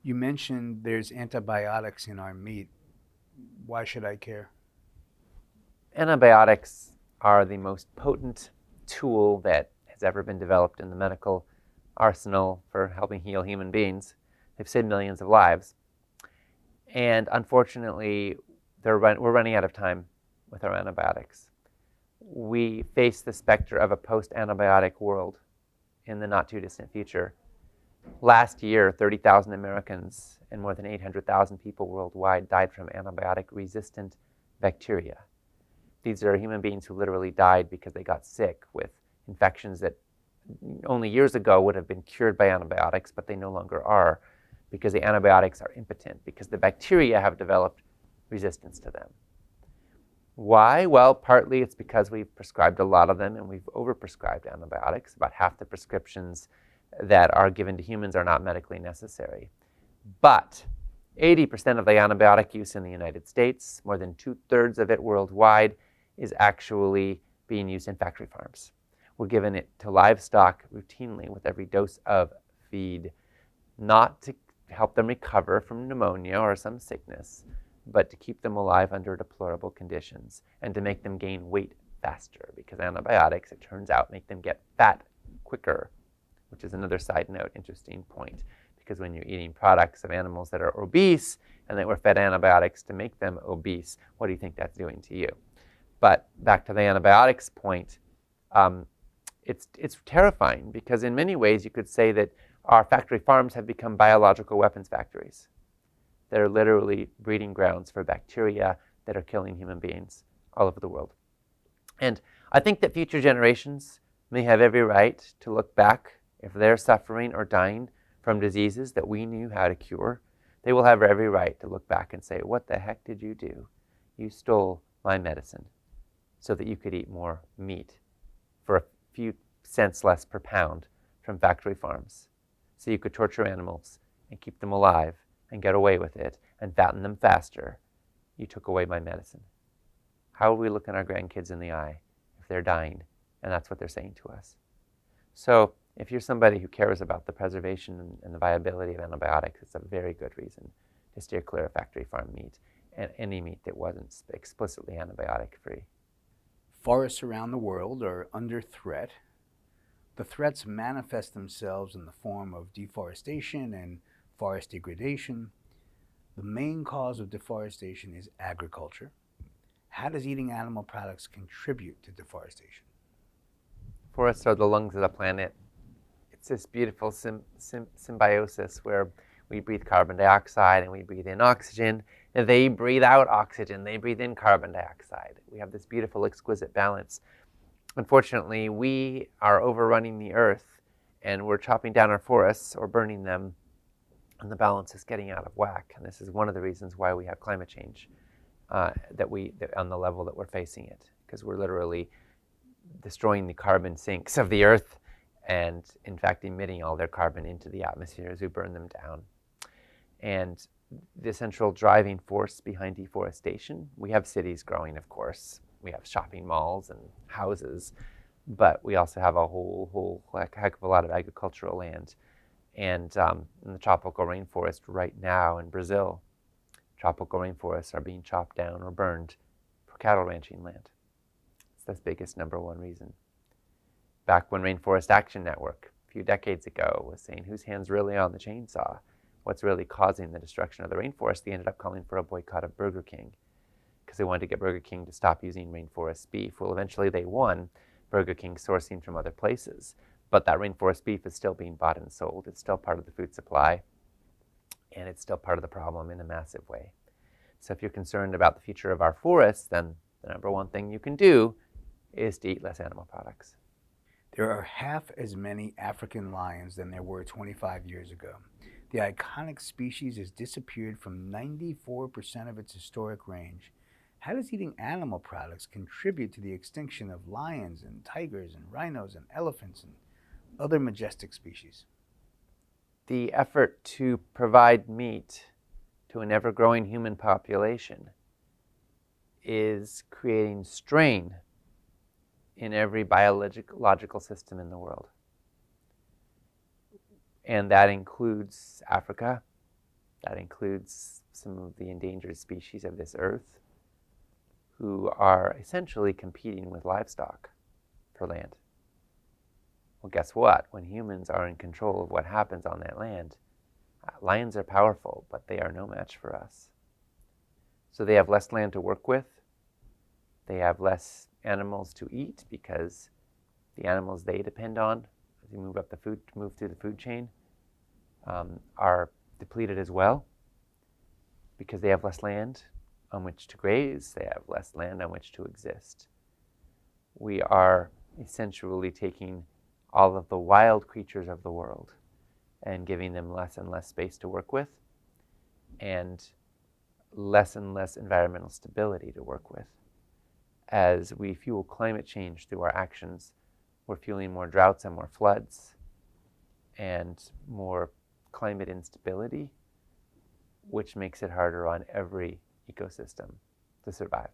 You mentioned there's antibiotics in our meat. Why should I care? Antibiotics are the most potent tool that has ever been developed in the medical arsenal for helping heal human beings. They've saved millions of lives. And unfortunately, we're running out of time with our antibiotics. We face the specter of a post-antibiotic world in the not too distant future. Last year, 30,000 Americans and more than 800,000 people worldwide died from antibiotic-resistant bacteria. These are human beings who literally died because they got sick with infections that only years ago would have been cured by antibiotics, but they no longer are because the antibiotics are impotent, because the bacteria have developed resistance to them. Why? Well, partly it's because we've prescribed a lot of them and we've overprescribed antibiotics. About half the prescriptions that are given to humans are not medically necessary. But 80% of the antibiotic use in the United States, more than 2/3 of it worldwide, is actually being used in factory farms. We're giving it to livestock routinely with every dose of feed, not to help them recover from pneumonia or some sickness, but to keep them alive under deplorable conditions and to make them gain weight faster, because antibiotics, it turns out, make them get fat quicker, which is another side note, interesting point, because when you're eating products of animals that are obese and that were fed antibiotics to make them obese, what do you think that's doing to you? But back to the antibiotics point, it's terrifying because in many ways you could say that our factory farms have become biological weapons factories. They're literally breeding grounds for bacteria that are killing human beings all over the world. And I think that future generations may have every right to look back if they're suffering or dying from diseases that we knew how to cure. They will have every right to look back and say, what the heck did you do? You stole my medicine so that you could eat more meat for a few cents less per pound from factory farms. So you could torture animals and keep them alive and get away with it and fatten them faster. You took away my medicine. How will we look at our grandkids in the eye if they're dying and that's what they're saying to us? So if you're somebody who cares about the preservation and the viability of antibiotics, it's a very good reason to steer clear of factory farm meat and any meat that wasn't explicitly antibiotic free. Forests around the world are under threat. The threats manifest themselves in the form of deforestation and forest degradation. The main cause of deforestation is agriculture. How does eating animal products contribute to deforestation? Forests are the lungs of the planet. It's this beautiful symbiosis where we breathe carbon dioxide and we breathe in oxygen, and they breathe out oxygen, they breathe in carbon dioxide. We have this beautiful, exquisite balance. Unfortunately, we are overrunning the earth and we're chopping down our forests or burning them, and the balance is getting out of whack. And this is one of the reasons why we have climate change that on the level that we're facing it, because we're literally destroying the carbon sinks of the earth and in fact emitting all their carbon into the atmosphere as we burn them down. And the central driving force behind deforestation, we have cities growing, of course. We have shopping malls and houses, but we also have a whole heck of a lot of agricultural land. And in the tropical rainforest right now in Brazil, tropical rainforests are being chopped down or burned for cattle ranching land. It's the biggest number one reason. Back when Rainforest Action Network, a few decades ago, was saying, whose hand's really on the chainsaw? What's really causing the destruction of the rainforest? They ended up calling for a boycott of Burger King because they wanted to get Burger King to stop using rainforest beef. Well, eventually they won, Burger King sourcing from other places. But that rainforest beef is still being bought and sold. It's still part of the food supply, and it's still part of the problem in a massive way. So if you're concerned about the future of our forests, then the number one thing you can do is to eat less animal products. There are half as many African lions than there were 25 years ago. The iconic species has disappeared from 94% of its historic range. How does eating animal products contribute to the extinction of lions and tigers and rhinos and elephants and other majestic species? The effort to provide meat to an ever-growing human population is creating strain in every biological system in the world. And that includes Africa, That includes some of the endangered species of this earth who are essentially competing with livestock for land. Well, guess what? When humans are in control of what happens on that land, lions are powerful, but they are no match for us. So they have less land to work with. They have less animals to eat because the animals they depend on as you move through the food chain are depleted as well because they have less land on which to graze. They have less land on which to exist. We are essentially taking all of the wild creatures of the world and giving them less and less space to work with and less environmental stability to work with. As we fuel climate change through our actions, we're fueling more droughts and more floods and more climate instability, which makes it harder on every ecosystem to survive.